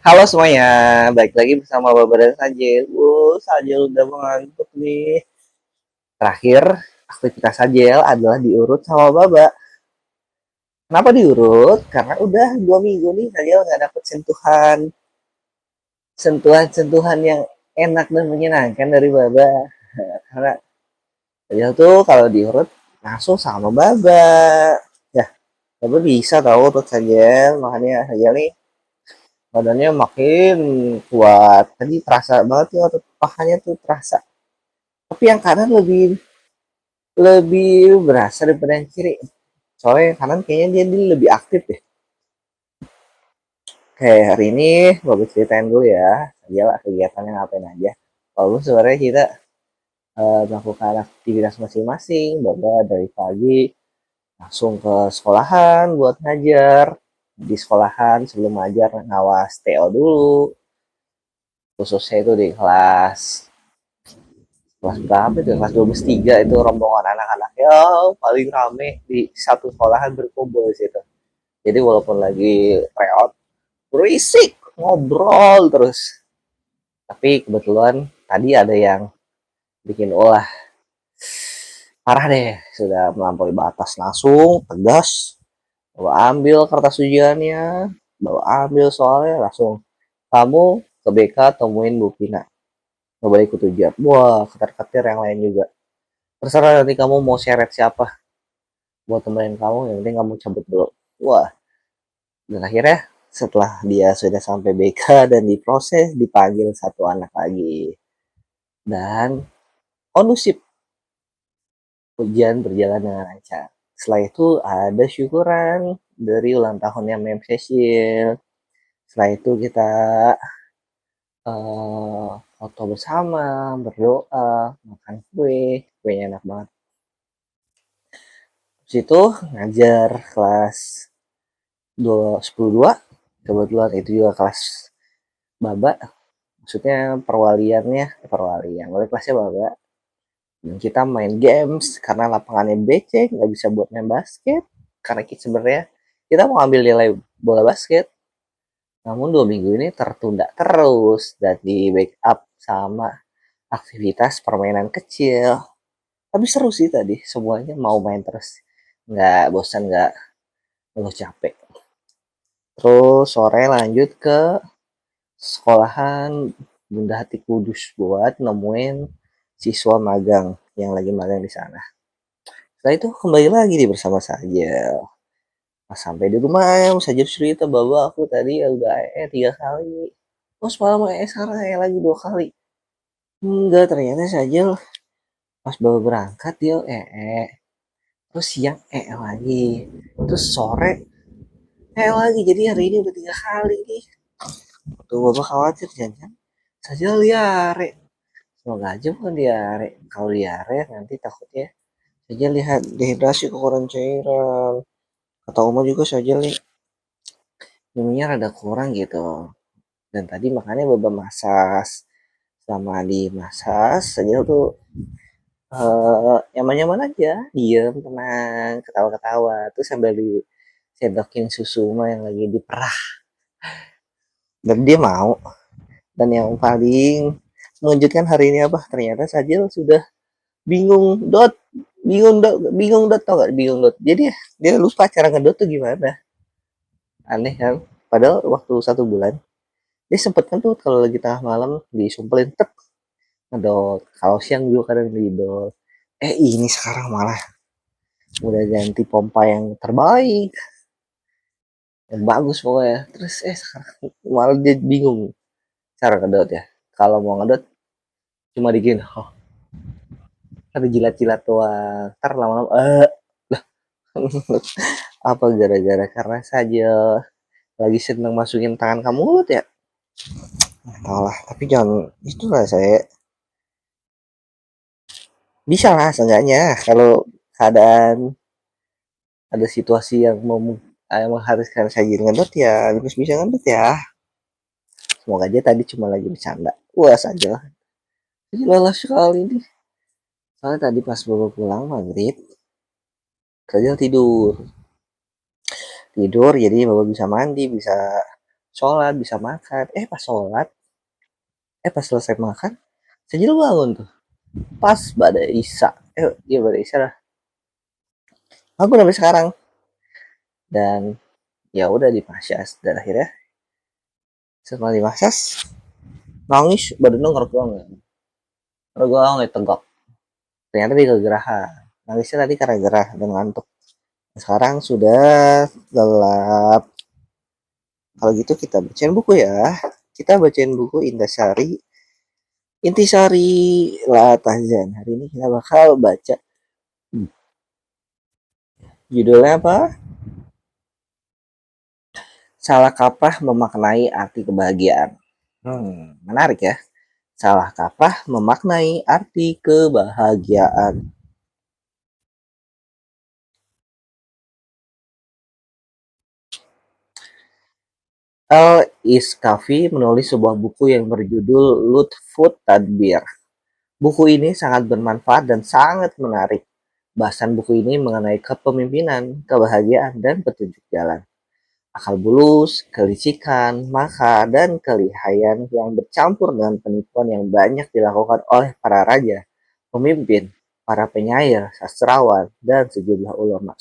Halo semuanya, balik lagi bersama Baba dan Sajil. Sajil udah mengantuk nih. Terakhir, aktivitas Sajil adalah diurut sama Baba. Kenapa diurut? Karena udah 2 minggu nih Sajil nggak dapet sentuhan-sentuhan yang enak dan menyenangkan dari Baba. Karena Sajil tuh kalau diurut langsung sama Baba. Ya, Baba bisa tahu urut Sajil, makanya Sajil nih badannya makin kuat. Tadi terasa banget ya otot pahanya tuh terasa. Tapi yang kanan lebih lebih berasa daripada yang kiri. Soalnya yang kanan kayaknya dia lebih aktif deh. Kayak hari ini bagus ceritain dulu ya. Aja kegiatannya ngapain aja. Kalau sebenarnya kita melakukan aktivitas masing-masing. Bapak dari pagi langsung ke sekolahan buat ngajar. Di sekolahan sebelum ngajar ngawas TO dulu. Khususnya itu di kelas berapa itu? Kelas 12 3 itu rombongan anak-anak yang paling rame di satu sekolahan berkumpul di situ. Jadi walaupun lagi reot, berisik, ngobrol terus. Tapi kebetulan tadi ada yang bikin ulah. Parah deh, sudah melampaui batas langsung, tegas. Bawa ambil kertas ujiannya, bawa ambil soalnya langsung. Kamu ke BK temuin Bu Pina. Gak boleh ikut ujian. Wah, ketar-ketir yang lain juga. Terserah nanti kamu mau seret siapa. Buat temenin kamu, yang penting kamu cabut dulu. Wah, dan akhirnya setelah dia sudah sampai BK dan diproses, dipanggil satu anak lagi. Dan kondusif, ujian berjalan dengan lancar. Setelah itu ada syukuran dari ulang tahunnya Mem Cecil. Setelah itu kita foto bersama, berdoa, makan kue, kuenya enak banget. Habis itu ngajar kelas 10 2, kebetulan itu juga kelas baba, maksudnya perwalian oleh kelasnya baba. Dan kita main games karena lapangannya becek, nggak bisa buat main basket. Karena kita sebenarnya kita mau ambil nilai bola basket, namun 2 minggu ini tertunda terus dan di backup sama aktivitas permainan kecil. Tapi seru sih tadi, semuanya mau main terus, nggak bosan, nggak nggak capek. Terus sore lanjut ke sekolahan Bunda Hati Kudus buat nemuin siswa magang yang lagi magang di sana. Setelah itu kembali lagi nih bersama saja. Pas sampai di rumah saja cerita bahwa aku tadi ya udah 3 kali. Terus malam sekarang lagi 2 kali. Enggak, ternyata saja pas bawa berangkat dia terus siang lagi. Terus sore lagi. Jadi hari ini udah 3 kali nih. Tuh bapak khawatir jangan saja liare. Semoga aja bukan diare. Kalau diare nanti takutnya saja lihat dehidrasi kekurangan cairan. Kata Oma juga saja nih minumnya rada kurang gitu. Dan tadi makannya boba masas. Selama di masas saja tuh nyaman-nyaman aja, diem, tenang, ketawa-ketawa. Terus sambil disedokin susu mah yang lagi diperah. Dan dia mau. Dan yang paling mengejutkan hari ini apa? Ternyata Sajil sudah bingung dot, bingung dot, tau gak bingung dot. Jadi dia lupa cara ngedot tuh gimana. Aneh kan? Padahal waktu 1 bulan dia sempet kan tuh kalau lagi tengah malam disumpelin tek ngedot. Kalau siang juga kadang didot. Ini sekarang malah udah ganti pompa yang terbaik, yang bagus pokoknya. Terus sekarang malah dia bingung cara ngedot ya. Kalau mau ngedot cuma digini, oh, ada jilat-jilat doang. Ntar lama-lama lah. Apa gara-gara karena saja lagi seneng masukin tangan kamu mulut ya? Nggak tahu lah, tapi jangan itulah saya bisa lah seenggaknya kalau keadaan ada situasi yang mengharuskan saya jadi ngedot ya harus bisa ngedot ya. Semoga aja tadi cuma lagi bercanda. Wah saja jadi lelah sekali nih. Soalnya tadi pas baru pulang maghrib kerja tidur, jadi bapak bisa mandi, bisa sholat, bisa makan. Pas sholat, pas selesai makan, Sajil bangun tuh. Pas pada Isya. Iya pada Isya lah. Aku sampai sekarang. Dan ya udah dimasyas. Dan akhirnya setelah dimasyas, nangis badan ngerok banget. Ngerok banget tegak. Ternyata dia kegerahan. Nangisnya tadi karena gerah dan ngantuk. Sekarang sudah gelap. Kalau gitu kita bacain buku ya. Kita bacain buku Intisari Latahzan. Hari ini kita bakal baca judulnya apa? Salah kaprah memaknai arti kebahagiaan. Menarik ya. Salah kaprah memaknai arti kebahagiaan. Al-Iskafi menulis sebuah buku yang berjudul Lutfut Tadbir. Buku ini sangat bermanfaat dan sangat menarik. Bahasan buku ini mengenai kepemimpinan, kebahagiaan, dan petunjuk jalan. Akal bulus, kelicikan, maka, dan kelihayan yang bercampur dengan penipuan yang banyak dilakukan oleh para raja, pemimpin, para penyair, sastrawan, dan sejumlah ulama.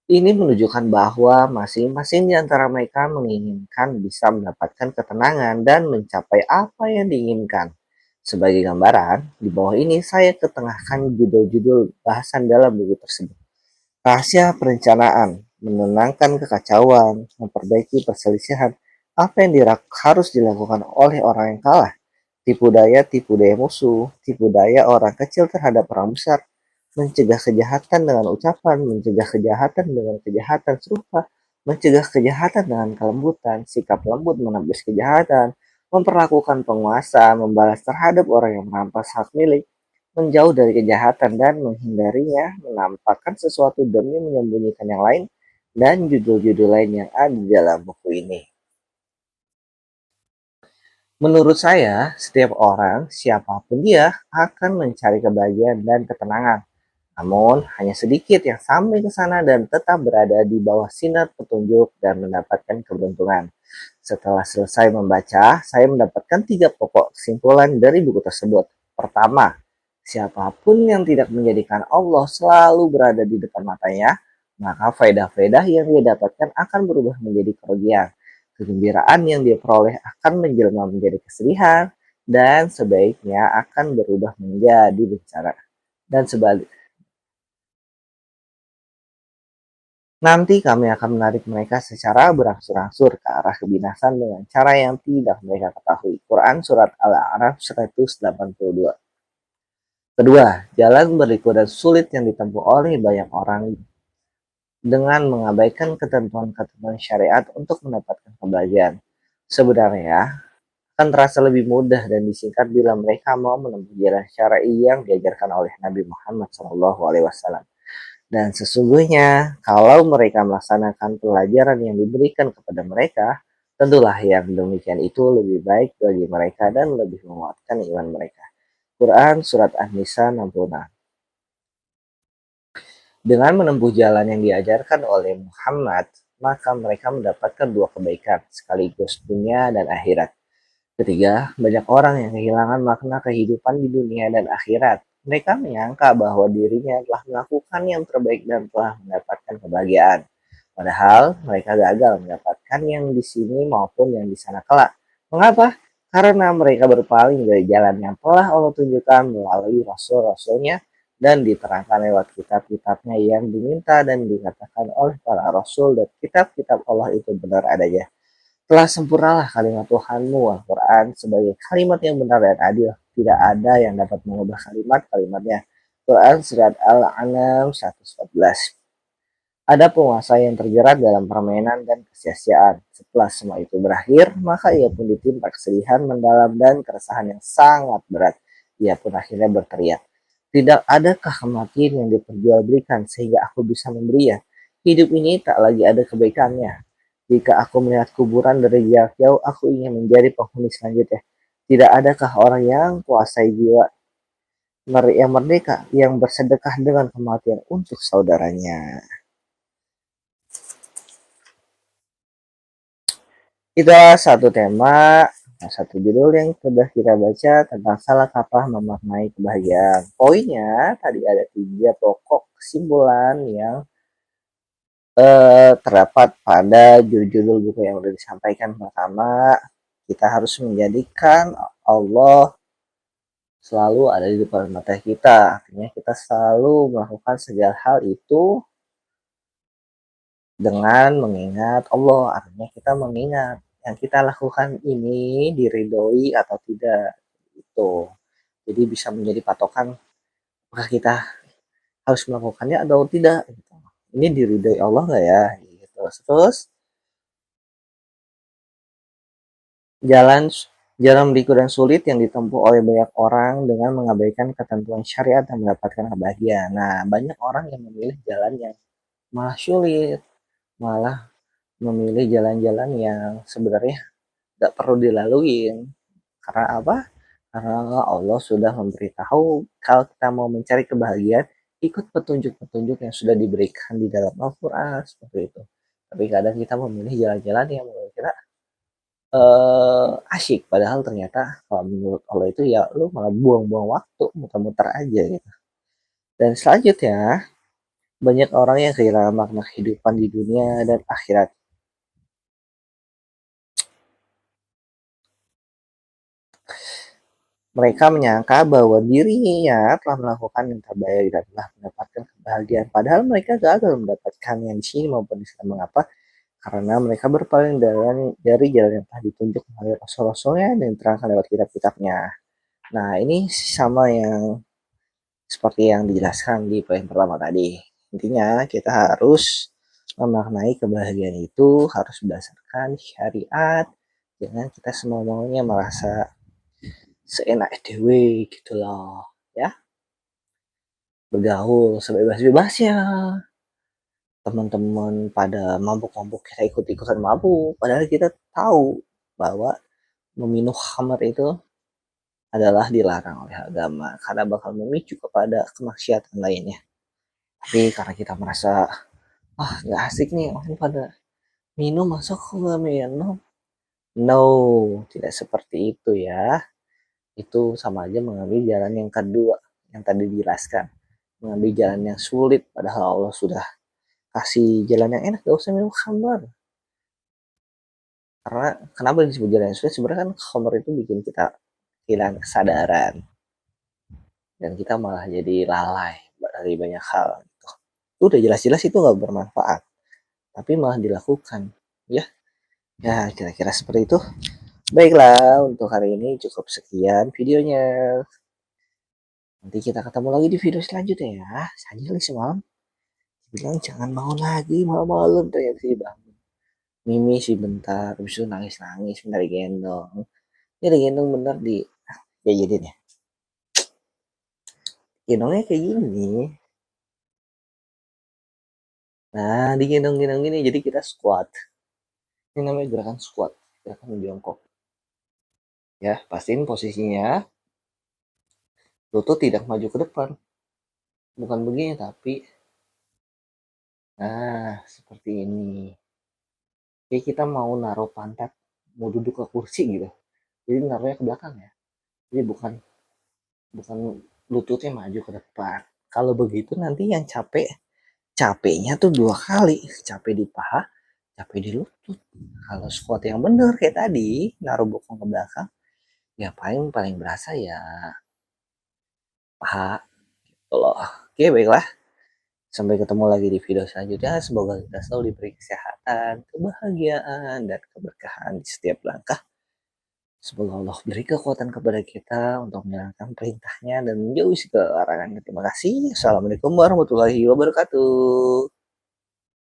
Ini menunjukkan bahwa masing-masing di antara mereka menginginkan bisa mendapatkan ketenangan dan mencapai apa yang diinginkan. Sebagai gambaran, di bawah ini saya ketengahkan judul-judul bahasan dalam buku tersebut. Rahasia perencanaan, menenangkan kekacauan, memperbaiki perselisihan, apa yang harus dilakukan oleh orang yang kalah, tipu daya musuh, tipu daya orang kecil terhadap orang besar, mencegah kejahatan dengan ucapan, mencegah kejahatan dengan kejahatan serupa, mencegah kejahatan dengan kelembutan, sikap lembut menebus kejahatan, memperlakukan penguasa, membalas terhadap orang yang merampas hak milik, menjauh dari kejahatan dan menghindarinya, menampakkan sesuatu demi menyembunyikan yang lain, dan judul-judul lain yang ada di dalam buku ini. Menurut saya, setiap orang, siapapun dia, akan mencari kebahagiaan dan ketenangan. Namun, hanya sedikit yang sampai ke sana dan tetap berada di bawah sinar petunjuk dan mendapatkan keberuntungan. Setelah selesai membaca, saya mendapatkan 3 pokok kesimpulan dari buku tersebut. Pertama, siapapun yang tidak menjadikan Allah selalu berada di depan matanya, maka faedah-faedah yang dia dapatkan akan berubah menjadi kerugian. Kegembiraan yang dia peroleh akan menjelma menjadi kesedihan, dan sebaiknya akan berubah menjadi bencana. Dan sebaliknya, nanti kami akan menarik mereka secara berangsur-angsur ke arah kebinasan dengan cara yang tidak mereka ketahui. Quran Surat Al-A'raf 182. Kedua, jalan berliku dan sulit yang ditempuh oleh banyak orang dengan mengabaikan ketentuan-ketentuan syariat untuk mendapatkan kebahagiaan. Sebenarnya, akan terasa lebih mudah dan disingkat bila mereka mau menempuh jalan syar'i yang diajarkan oleh Nabi Muhammad SAW. Dan sesungguhnya, kalau mereka melaksanakan pelajaran yang diberikan kepada mereka, tentulah yang demikian itu lebih baik bagi mereka dan lebih menguatkan iman mereka. Quran Surat An-Nisa 66. Dengan menempuh jalan yang diajarkan oleh Muhammad, maka mereka mendapatkan 2 kebaikan, sekaligus dunia dan akhirat. Ketiga, banyak orang yang kehilangan makna kehidupan di dunia dan akhirat. Mereka menyangka bahwa dirinya telah melakukan yang terbaik dan telah mendapatkan kebahagiaan. Padahal mereka gagal mendapatkan yang di sini maupun yang di sana kelak. Mengapa? Karena mereka berpaling dari jalan yang telah Allah tunjukkan melalui rasul-rasulnya dan diterangkan lewat kitab-kitabnya yang diminta dan dikatakan oleh para rasul, dan kitab-kitab Allah itu benar adanya. Telah sempurnalah kalimat Tuhanmu, Al-Quran, sebagai kalimat yang benar dan adil. Tidak ada yang dapat mengubah kalimat-kalimatnya. Quran Surat Al-An'am 114. Ada penguasa yang terjerat dalam permainan dan kesia-siaan. Setelah semua itu berakhir, maka ia pun ditimpa kesedihan mendalam dan keresahan yang sangat berat. Ia pun akhirnya berteriak, tidak adakah kematian yang diperjualbelikan sehingga aku bisa memberinya? Hidup ini tak lagi ada kebaikannya. Jika aku melihat kuburan dari jarak jauh, aku ingin menjadi penghuni selanjutnya. Tidak adakah orang yang kuasai jiwa yang merdeka, yang bersedekah dengan kematian untuk saudaranya? Itulah satu tema, satu judul yang sudah kita baca tentang salah kaprah memaknai kebahagiaan. Poinnya tadi ada 3 pokok kesimpulan yang terdapat pada judul-judul buku yang sudah disampaikan. Pertama, kita harus menjadikan Allah selalu ada di depan mata kita. Artinya kita selalu melakukan segala hal itu dengan mengingat Allah. Artinya kita mengingat yang kita lakukan ini diridhoi atau tidak. Itu. Jadi bisa menjadi patokan apakah kita harus melakukannya atau tidak. Gitu. Ini diridhoi Allah nggak ya? Gitu. Terus jalan jalan berliku dan sulit yang ditempuh oleh banyak orang dengan mengabaikan ketentuan syariat dan mendapatkan kebahagiaan. Nah, banyak orang yang memilih jalan yang malah sulit, malah memilih jalan-jalan yang sebenarnya nggak perlu dilaluin. Karena apa? Karena Allah sudah memberitahu kalau kita mau mencari kebahagiaan, ikut petunjuk-petunjuk yang sudah diberikan di dalam Al-Quran seperti itu. Tapi kadang kita memilih jalan-jalan yang menurut kita asyik, padahal ternyata kalau menurut Allah itu ya lu malah buang-buang waktu, muter-muter aja gitu. Dan selanjutnya banyak orang yang kehilangan makna kehidupan di dunia dan akhirat. Mereka menyangka bahwa dirinya telah melakukan yang terbaik dan telah mendapatkan kebahagiaan. Padahal mereka gagal mendapatkan yang di sini maupun di sana. Mengapa? Karena mereka berpaling dari jalan yang telah ditunjuk oleh Rasul-Rasulnya dan diterangkan lewat kitab-kitabnya. Nah, ini sama yang seperti yang dijelaskan di poin pertama tadi. Intinya kita harus memaknai kebahagiaan itu harus berdasarkan syariat. Jangan kita semau maunya merasa seenak dewe gitu loh ya, bergaul sebebas-bebasnya, teman-teman pada mabuk-mabuk kita ikut-ikutan mabuk padahal kita tahu bahwa meminum khamar itu adalah dilarang oleh agama karena bakal memicu kepada kemaksiatan lainnya. Tapi karena kita merasa nggak asik nih orang pada minum, masa kok nggak minum. No, tidak seperti itu ya. Itu sama aja mengambil jalan yang kedua yang tadi dijelaskan, mengambil jalan yang sulit padahal Allah sudah kasih jalan yang enak, gak usah minum khamar. Karena kenapa disebut jalan yang sulit? Sebenarnya kan khamar itu bikin kita kehilangan kesadaran dan kita malah jadi lalai dari banyak hal. Itu udah jelas-jelas itu nggak bermanfaat, tapi malah dilakukan. Ya kira-kira seperti itu. Baiklah, untuk hari ini cukup sekian videonya. Nanti kita ketemu lagi di video selanjutnya ya. Saya lagi semalam bilang jangan mau lagi malam-malam, ternyata sih bangun. Mimi sih bentar, habis itu nangis-nangis, minta digendong. Ini digendong bener di kayak gini nih. Gendongnya kayak gini. Nah, digendong-gendong gini, jadi kita squat. Ini namanya gerakan squat, gerakan jongkok. Ya, pastiin posisinya lutut tidak maju ke depan. Bukan begini, tapi nah, seperti ini. Kayak kita mau naruh pantat, mau duduk ke kursi gitu. Jadi naruhnya ke belakang ya. Jadi bukan bukan lututnya maju ke depan. Kalau begitu nanti yang capeknya tuh 2 kali, capek di paha, capek di lutut. Kalau squat yang bener kayak tadi, naruh bokong ke belakang, ya paling paling berasa ya paha gitu loh. Oke, baiklah. Sampai ketemu lagi di video selanjutnya. Semoga kita selalu diberi kesehatan, kebahagiaan, dan keberkahan di setiap langkah. Semoga Allah beri kekuatan kepada kita untuk menjalankan perintahnya dan menjauhi segala larangan. Terima kasih. Assalamualaikum warahmatullahi wabarakatuh.